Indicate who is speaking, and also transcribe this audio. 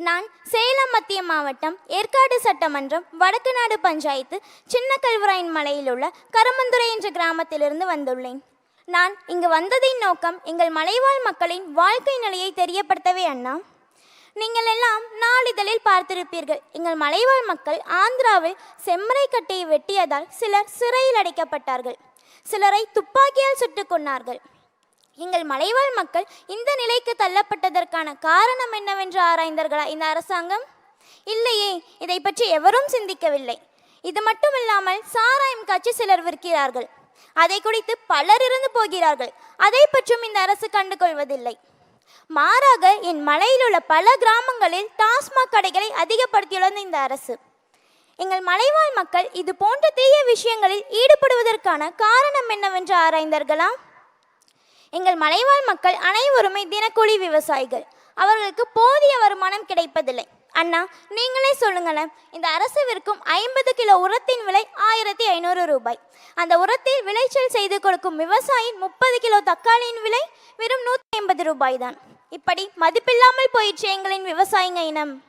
Speaker 1: நான் சேலம் மத்திய மாவட்டம் ஏற்காடு சட்டமன்றம் வடக்கு நாடு பஞ்சாயத்து சின்ன கல்வராயன் மலையில் உள்ள கரமந்துறை என்ற கிராமத்திலிருந்து வந்துள்ளேன். நான் இங்கு வந்ததின் நோக்கம் எங்கள் மலைவாழ் மக்களின் வாழ்க்கை நிலையை தெரியப்படுத்தவே அண்ணா. நீங்கள் எல்லாம் நாளிதழில் பார்த்திருப்பீர்கள். எங்கள் மலைவாழ் மக்கள் ஆந்திராவில் செம்மரை கட்டையை வெட்டியதால் சிலர் சிறையில் அடைக்கப்பட்டார்கள், சிலரை துப்பாக்கியால் சுட்டுக் கொன்னார்கள். எங்கள் மலைவாழ் மக்கள் இந்த நிலைக்கு தள்ளப்பட்டதற்கான காரணம் என்னவென்று ஆராய்ந்தார்களா இந்த அரசாங்கம்? இல்லையே, இதை பற்றி எவரும் சிந்திக்கவில்லை. இது மட்டுமில்லாமல் சாராயம் காய்ச்சி சிலர் விற்கிறார்கள், அதை குடித்து பலர் இறந்து போகிறார்கள். அதை பற்றும் இந்த அரசு கண்டுகொள்வதில்லை. மாறாக என் மலையில் உள்ள பல கிராமங்களில் டாஸ்மாக் கடைகளை அதிகப்படுத்தியுள்ளது இந்த அரசு. எங்கள் மலைவாழ் மக்கள் இது போன்ற தீய விஷயங்களில் ஈடுபடுவதற்கான காரணம் என்னவென்று ஆராய்ந்தார்களா? எங்கள் மலைவாழ் மக்கள் அனைவருமே தினக்கூலி விவசாயிகள். அவர்களுக்கு போதிய வருமானம் கிடைப்பதில்லை. அண்ணா, நீங்களே சொல்லுங்களேன், இந்த அரசு விற்கும் 50 கிலோ உரத்தின் விலை 1500 ரூபாய். அந்த உரத்தில் விளைச்சல் செய்து கொடுக்கும் விவசாயி 30 கிலோ தக்காளியின் விலை வெறும் 150 ரூபாய் தான். இப்படி மதிப்பில்லாமல் போயிடுச்சு எங்களின் விவசாயிங்க இனம்.